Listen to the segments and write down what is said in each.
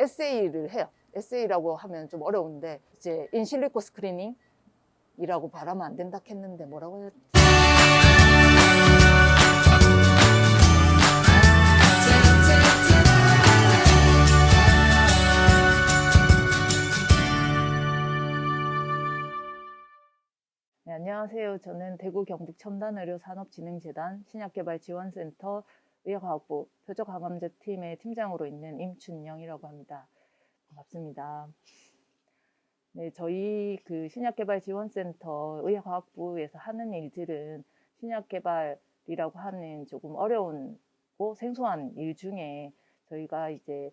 에세이를 해요. 에세이라고 하면 좀 어려운데 이제 인실리코 스크리닝이라고 말하면 안 된다 했는데 뭐라고 해야 되지? 네, 안녕하세요. 저는 대구 경북 첨단의료산업진흥재단 신약개발지원센터 의학과학부 표적항암제팀의 팀장으로 있는 임춘영이라고 합니다. 반갑습니다. 네, 저희 그 신약개발지원센터 의학과학부에서 하는 일들은 신약개발이라고 하는 조금 어려운고 생소한 일 중에 저희가 이제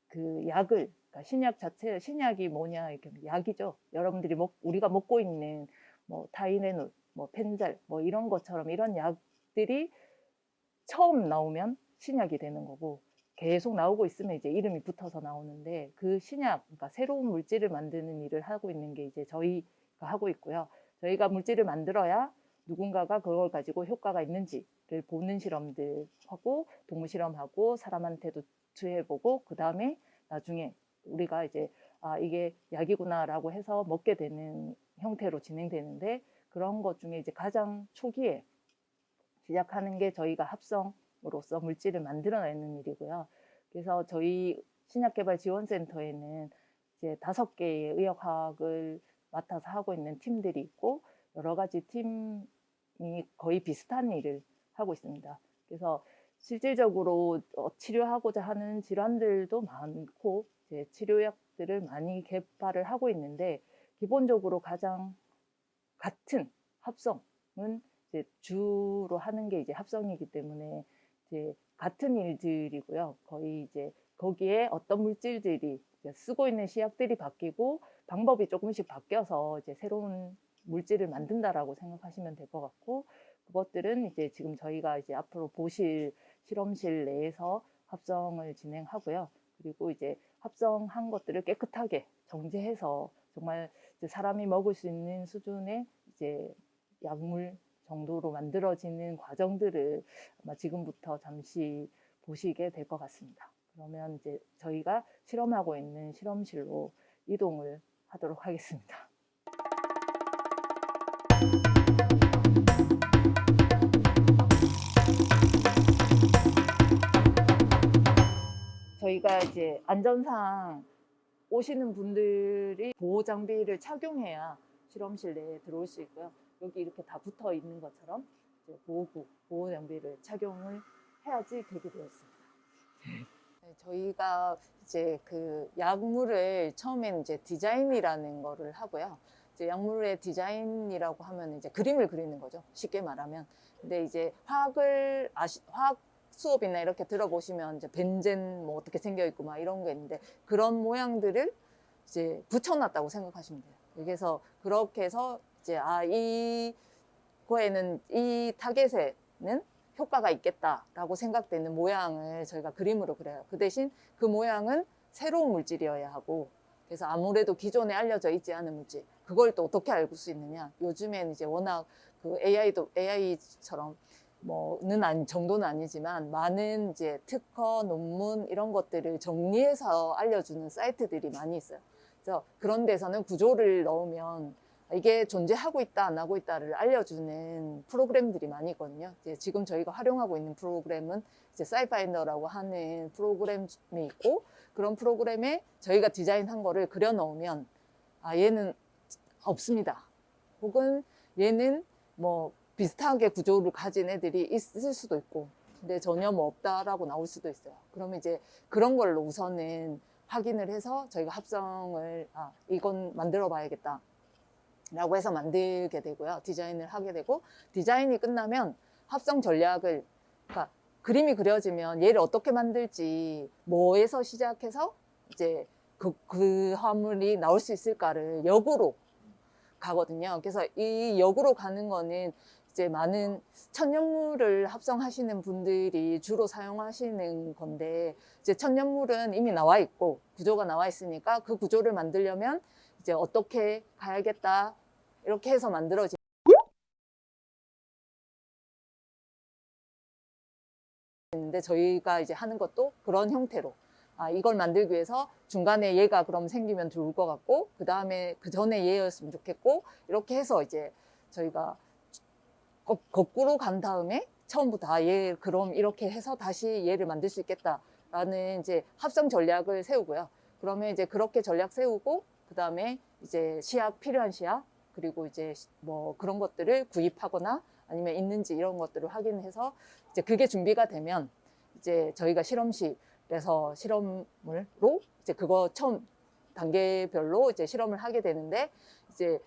그 약을, 그러니까 신약 자체, 신약이 뭐냐, 이렇게 약이죠. 여러분들이 우리가 먹고 있는 뭐 타이레놀, 뭐 펜잘, 뭐 이런 것처럼 이런 약들이 처음 나오면 신약이 되는 거고, 계속 나오고 있으면 이제 이름이 붙어서 나오는데, 그 신약, 그러니까 새로운 물질을 만드는 일을 하고 있는 게 이제 저희가 하고 있고요. 저희가 물질을 만들어야 누군가가 그걸 가지고 효과가 있는지를 보는 실험들 하고, 동물 실험하고, 사람한테도 투여해보고, 그 다음에 나중에 우리가 이제 이게 약이구나라고 해서 먹게 되는 형태로 진행되는데, 그런 것 중에 이제 가장 초기에 시작하는 게 저희가 합성으로서 물질을 만들어내는 일이고요. 그래서 저희 신약개발지원센터에는 이제 5개의 의학화학을 맡아서 하고 있는 팀들이 있고, 여러 가지 팀이 거의 비슷한 일을 하고 있습니다. 그래서 실질적으로 치료하고자 하는 질환들도 많고, 이제 치료약들을 많이 개발을 하고 있는데, 기본적으로 가장 같은 합성은 이제 주로 하는 게 이제 합성이기 때문에 이제 같은 일들이고요. 거의 이제 거기에 어떤 물질들이 쓰고 있는 시약들이 바뀌고 방법이 조금씩 바뀌어서 이제 새로운 물질을 만든다라고 생각하시면 될 것 같고, 그것들은 이제 지금 저희가 이제 앞으로 보실 실험실 내에서 합성을 진행하고요. 그리고 이제 합성한 것들을 깨끗하게 정제해서 정말 이제 사람이 먹을 수 있는 수준의 이제 약물 정도로 만들어지는 과정들을 아마 지금부터 잠시 보시게 될 것 같습니다. 그러면 이제 저희가 실험하고 있는 실험실로 이동을 하도록 하겠습니다. 저희가 이제 안전상 오시는 분들이 보호 장비를 착용해야 실험실 내에 들어올 수 있고요. 여기 이렇게 다 붙어 있는 것처럼 이제 보호 장비를 착용을 해야지 되게 되었습니다. 네, 저희가 이제 그 약물을 처음에는 이제 디자인이라는 거를 하고요. 이제 약물의 디자인이라고 하면 이제 그림을 그리는 거죠. 쉽게 말하면. 근데 이제 화학 수업이나 이렇게 들어보시면 이제 벤젠 뭐 어떻게 생겨 있고 막 이런 게 있는데, 그런 모양들을 이제 붙여놨다고 생각하시면 돼요. 그래서 그렇게 해서 이제 이거에는 이 타겟에는 효과가 있겠다라고 생각되는 모양을 저희가 그림으로 그려요. 그 대신 그 모양은 새로운 물질이어야 하고, 그래서 아무래도 기존에 알려져 있지 않은 물질, 그걸 또 어떻게 알 수 있느냐. 요즘엔 이제 워낙 그 AI처럼 정도는 아니지만 많은 이제 특허, 논문 이런 것들을 정리해서 알려주는 사이트들이 많이 있어요. 그래서 그런 데서는 구조를 넣으면 이게 존재하고 있다, 안 하고 있다를 알려주는 프로그램들이 많이 있거든요. 이제 지금 저희가 활용하고 있는 프로그램은 이제 사이파인더라고 하는 프로그램이 있고, 그런 프로그램에 저희가 디자인한 거를 그려 넣으면 얘는 없습니다. 혹은 얘는 뭐 비슷하게 구조를 가진 애들이 있을 수도 있고, 근데 전혀 뭐 없다라고 나올 수도 있어요. 그러면 이제 그런 걸로 우선은 확인을 해서 저희가 합성을 이건 만들어 봐야겠다 라고 해서 만들게 되고요. 디자인을 하게 되고, 디자인이 끝나면 합성 전략을, 그러니까 그림이 그려지면 얘를 어떻게 만들지, 뭐에서 시작해서 이제 그 화물이 나올 수 있을까를 역으로 가거든요. 그래서 이 역으로 가는 거는 이제 많은 천연물을 합성하시는 분들이 주로 사용하시는 건데, 이제 천연물은 이미 나와 있고 구조가 나와 있으니까 그 구조를 만들려면 이제 어떻게 가야겠다 이렇게 해서 만들어지는데, 저희가 이제 하는 것도 그런 형태로 이걸 만들기 위해서 중간에 얘가 그럼 생기면 좋을 것 같고, 그 다음에 그 전에 얘였으면 좋겠고, 이렇게 해서 이제 저희가 거꾸로 간 다음에 처음부터 얘 그럼 이렇게 해서 다시 얘를 만들 수 있겠다라는 이제 합성 전략을 세우고요. 그러면 이제 그렇게 전략 세우고, 그 다음에 이제 필요한 시약, 그리고 이제 뭐 그런 것들을 구입하거나 아니면 있는지 이런 것들을 확인해서 이제 그게 준비가 되면 이제 저희가 실험실에서 실험으로 이제 그거 처음 단계별로 이제 실험을 하게 되는데, 이제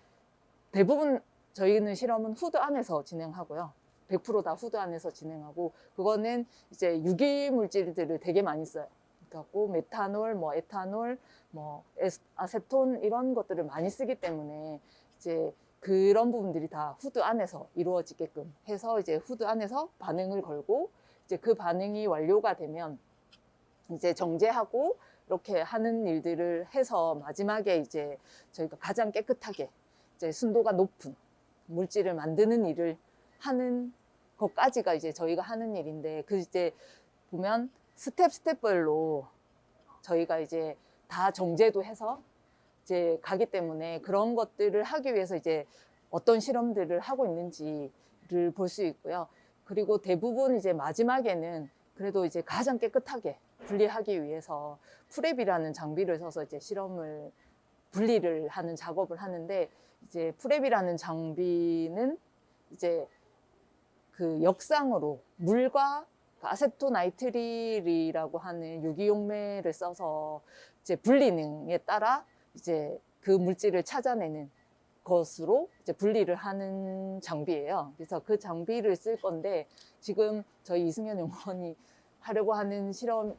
대부분 저희는 실험은 후드 안에서 진행하고요. 100% 다 후드 안에서 진행하고, 그거는 이제 유기 물질들을 되게 많이 써요. 그래갖고 메탄올, 뭐 에탄올, 뭐 아세톤 이런 것들을 많이 쓰기 때문에 이제 그런 부분들이 다 후드 안에서 이루어지게끔 해서 이제 후드 안에서 반응을 걸고, 이제 그 반응이 완료가 되면 이제 정제하고 이렇게 하는 일들을 해서 마지막에 이제 저희가 가장 깨끗하게 이제 순도가 높은 물질을 만드는 일을 하는 것까지가 이제 저희가 하는 일인데, 그 이제 보면 스텝별로 저희가 이제 다 정제도 해서 이제 가기 때문에 그런 것들을 하기 위해서 이제 어떤 실험들을 하고 있는지를 볼 수 있고요. 그리고 대부분 이제 마지막에는 그래도 이제 가장 깨끗하게 분리하기 위해서 프랩이라는 장비를 써서 이제 실험을 분리를 하는 작업을 하는데, 이제 프랩이라는 장비는 이제 그 역상으로 물과 아세토나이트릴이라고 하는 유기용매를 써서 이제 분리능에 따라 이제 그 물질을 찾아내는 것으로 이제 분리를 하는 장비예요. 그래서 그 장비를 쓸 건데, 지금 저희 이승현 연구원이 하려고 하는 실험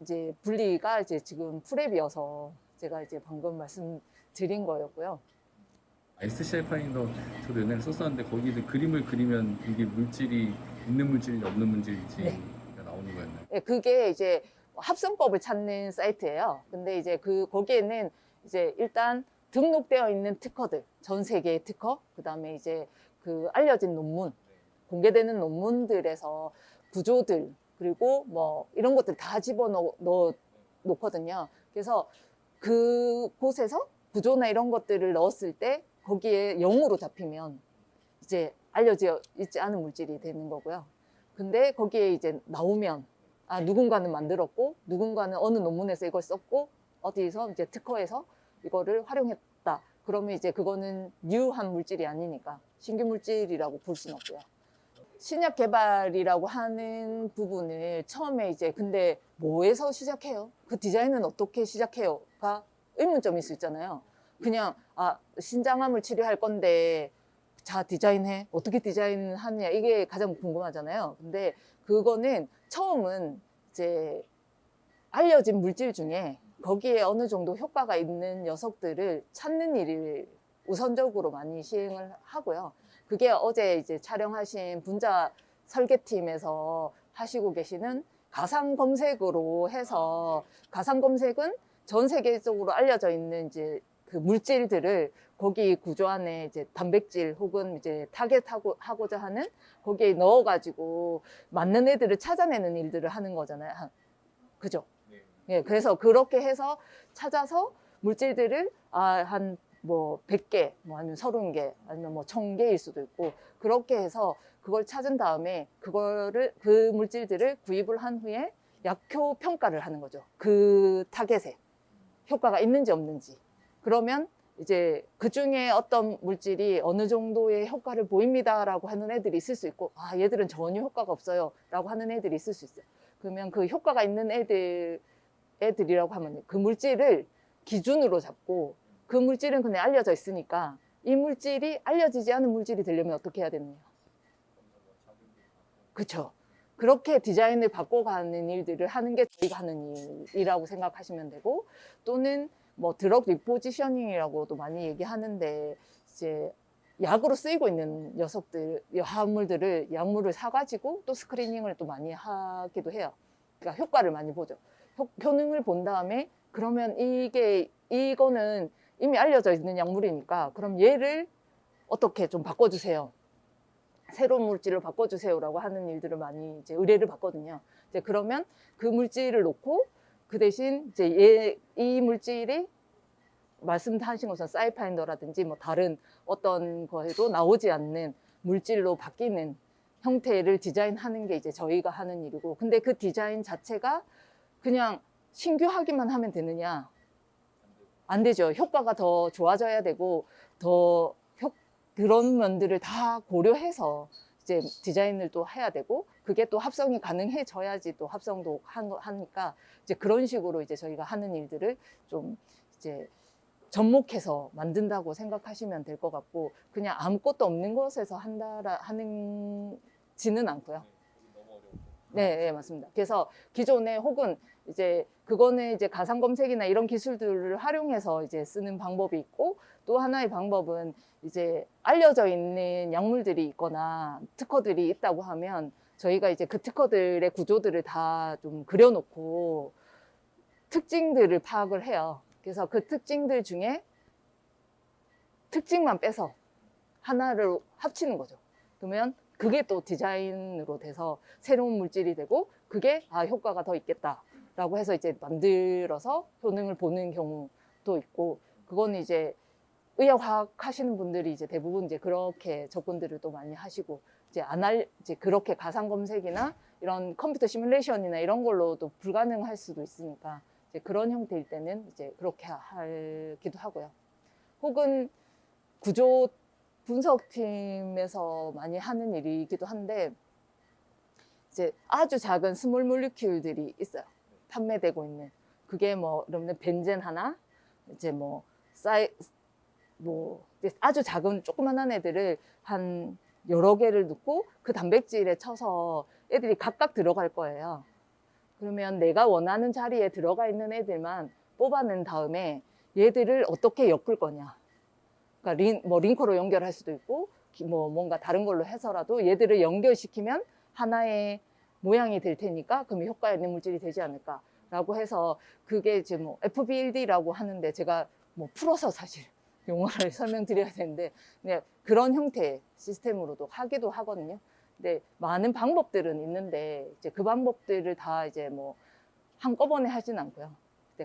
이제 분리가 이제 지금 프랩이어서 제가 이제 방금 말씀드린 거였고요. SCI 파인더 저도 옛날에 썼었는데 거기도 그림을 그리면 이게 물질이 있는 물질인지 없는 물질인지 네. 나오는 거였나요? 네, 그게 이제 합성법을 찾는 사이트예요. 근데 이제 거기에는 이제 일단 등록되어 있는 특허들, 전 세계의 특허, 그 다음에 이제 그 알려진 논문, 공개되는 논문들에서 구조들, 그리고 뭐 이런 것들 다 놓거든요. 그래서 그곳에서 구조나 이런 것들을 넣었을 때 거기에 0으로 잡히면 이제 알려져 있지 않은 물질이 되는 거고요. 근데 거기에 이제 나오면 누군가는 만들었고, 누군가는 어느 논문에서 이걸 썼고, 어디서 이제 특허에서 이거를 활용했다. 그러면 이제 그거는 뉴한 물질이 아니니까 신규 물질이라고 볼 수는 없고요. 신약 개발이라고 하는 부분을 처음에 이제 근데 뭐에서 시작해요? 그 디자인은 어떻게 시작해요?가 의문점일 수 있잖아요. 그냥 신장암을 치료할 건데 자 디자인해, 어떻게 디자인하느냐, 이게 가장 궁금하잖아요. 근데 그거는 처음은 이제 알려진 물질 중에 거기에 어느 정도 효과가 있는 녀석들을 찾는 일을 우선적으로 많이 시행을 하고요. 그게 어제 이제 촬영하신 분자 설계팀에서 하시고 계시는 가상 검색으로 해서, 가상 검색은 전 세계적으로 알려져 있는 이제 그 물질들을 거기 구조 안에 이제 단백질 혹은 이제 타겟하고자 하는 거기에 넣어가지고 맞는 애들을 찾아내는 일들을 하는 거잖아요. 그죠? 예, 그래서 그렇게 해서 찾아서 물질들을 한 뭐 100개, 뭐 아니면 30개, 아니면 뭐 1000개일 수도 있고, 그렇게 해서 그걸 찾은 다음에 그 물질들을 구입을 한 후에 약효 평가를 하는 거죠. 그 타겟에 효과가 있는지 없는지. 그러면 이제 그 중에 어떤 물질이 어느 정도의 효과를 보입니다라고 하는 애들이 있을 수 있고, 얘들은 전혀 효과가 없어요 라고 하는 애들이 있을 수 있어요. 그러면 그 효과가 있는 애들이라고 하면 그 물질을 기준으로 잡고, 그 물질은 그냥 알려져 있으니까 이 물질이 알려지지 않은 물질이 되려면 어떻게 해야 되느냐. 그렇죠. 그렇게 디자인을 바꿔가는 일들을 하는 게 저희가 하는 일이라고 생각하시면 되고, 또는 뭐 드럭 리포지셔닝이라고도 많이 얘기하는데, 이제 약으로 쓰이고 있는 녀석들, 약물을 사가지고 또 스크리닝을 또 많이 하기도 해요. 그러니까 효과를 많이 보죠. 효능을 본 다음에 그러면 이거는 이미 알려져 있는 약물이니까 그럼 얘를 어떻게 좀 바꿔주세요. 새로운 물질을 바꿔주세요라고 하는 일들을 많이 이제 의뢰를 받거든요. 이제 그러면 그 물질을 놓고 그 대신 이제 이 물질이 말씀하신 것처럼 사이파인더라든지 뭐 다른 어떤 거에도 나오지 않는 물질로 바뀌는 형태를 디자인하는 게 이제 저희가 하는 일이고, 근데 그 디자인 자체가 그냥 신규하기만 하면 되느냐? 안 되죠. 효과가 더 좋아져야 되고, 더 그런 면들을 다 고려해서 이제 디자인을 또 해야 되고, 그게 또 합성이 가능해져야지 또 합성도 하니까, 이제 그런 식으로 이제 저희가 하는 일들을 좀 이제 접목해서 만든다고 생각하시면 될 것 같고, 그냥 아무것도 없는 곳에서 하는지는 않고요. 네, 네, 맞습니다. 그래서 기존에 혹은 이제 그거는 이제 가상 검색이나 이런 기술들을 활용해서 이제 쓰는 방법이 있고, 또 하나의 방법은 이제 알려져 있는 약물들이 있거나 특허들이 있다고 하면 저희가 이제 그 특허들의 구조들을 다 좀 그려놓고 특징들을 파악을 해요. 그래서 그 특징들 중에 특징만 빼서 하나를 합치는 거죠. 그러면 그게 또 디자인으로 돼서 새로운 물질이 되고, 그게 효과가 더 있겠다라고 해서 이제 만들어서 효능을 보는 경우도 있고, 그거는 이제 의학화학 하시는 분들이 이제 대부분 이제 그렇게 접근들을 또 많이 하시고, 이제 그렇게 가상 검색이나 이런 컴퓨터 시뮬레이션이나 이런 걸로도 불가능할 수도 있으니까, 이제 그런 형태일 때는 이제 그렇게 하기도 하고요. 혹은 구조 분석팀에서 많이 하는 일이기도 한데, 이제 아주 작은 스몰 몰리큘들이 있어요. 판매되고 있는. 그게 뭐, 여러분들 벤젠 하나, 이제 뭐, 이제 아주 작은 조그만한 애들을 한 여러 개를 넣고 그 단백질에 쳐서 애들이 각각 들어갈 거예요. 그러면 내가 원하는 자리에 들어가 있는 애들만 뽑아낸 다음에 얘들을 어떻게 엮을 거냐. 그러니까 링커로 연결할 수도 있고, 뭐 뭔가 다른 걸로 해서라도 얘들을 연결시키면 하나의 모양이 될 테니까 그럼 효과 있는 물질이 되지 않을까라고 해서, 그게 이제 뭐 FBLD라고 하는데, 제가 뭐 풀어서 사실 용어를 설명드려야 되는데, 그냥 그런 형태의 시스템으로도 하기도 하거든요. 근데 많은 방법들은 있는데, 이제 그 방법들을 다 이제 뭐 한꺼번에 하진 않고요.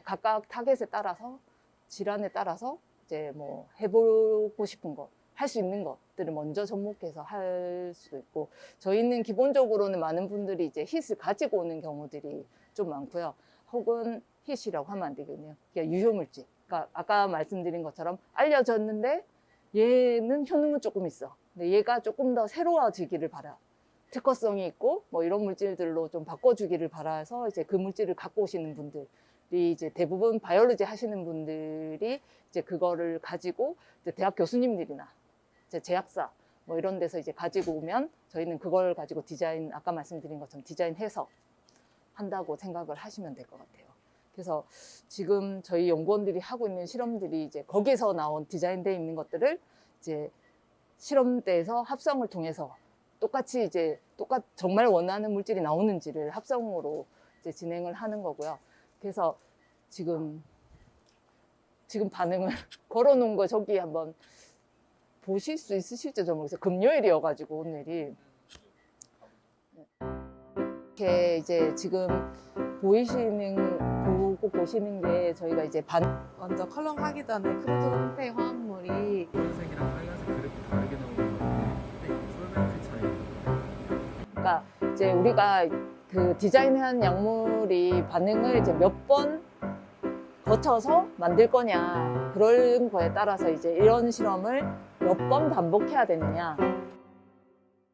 각각 타겟에 따라서, 질환에 따라서 이제 뭐 해보고 싶은 거, 할 수 있는 것들을 먼저 접목해서 할 수도 있고, 저희는 기본적으로는 많은 분들이 이제 힛을 가지고 오는 경우들이 좀 많고요. 혹은 힛이라고 하면 안 되겠네요. 그러니까 유효물질. 그러니까 아까 말씀드린 것처럼 알려졌는데 얘는 효능은 조금 있어. 근데 얘가 조금 더 새로워지기를 바라. 특허성이 있고 뭐 이런 물질들로 좀 바꿔주기를 바라서 이제 그 물질을 갖고 오시는 분들이 이제 대부분 바이올로지 하시는 분들이 이제 그거를 가지고 이제 대학 교수님들이나 이제 제약사 뭐 이런 데서 이제 가지고 오면 저희는 그걸 가지고 디자인, 아까 말씀드린 것처럼 디자인해서 한다고 생각을 하시면 될 것 같아요. 그래서 지금 저희 연구원들이 하고 있는 실험들이 이제 거기서 나온 디자인되어 있는 것들을 이제 실험대에서 합성을 통해서 똑같이 이제 정말 원하는 물질이 나오는지를 합성으로 이제 진행을 하는 거고요. 그래서 지금 반응을 걸어놓은 거 저기 한번 보실 수 있으실지 모르겠어요. 금요일이어가지고 오늘이. 이렇게 이제 지금 보고 계시는 게 저희가 이제 먼저 컬럼하기 전에 크루드 상태의 화합물이 흰색이랑 빨간색 그래프 다르게 나오는 거 같은데 솔벤트 차이. 그러니까 이제 우리가 그 디자인한 약물이 반응을 이제 몇 번 거쳐서 만들 거냐, 그런 거에 따라서 이제 이런 실험을 몇 번 반복해야 되느냐,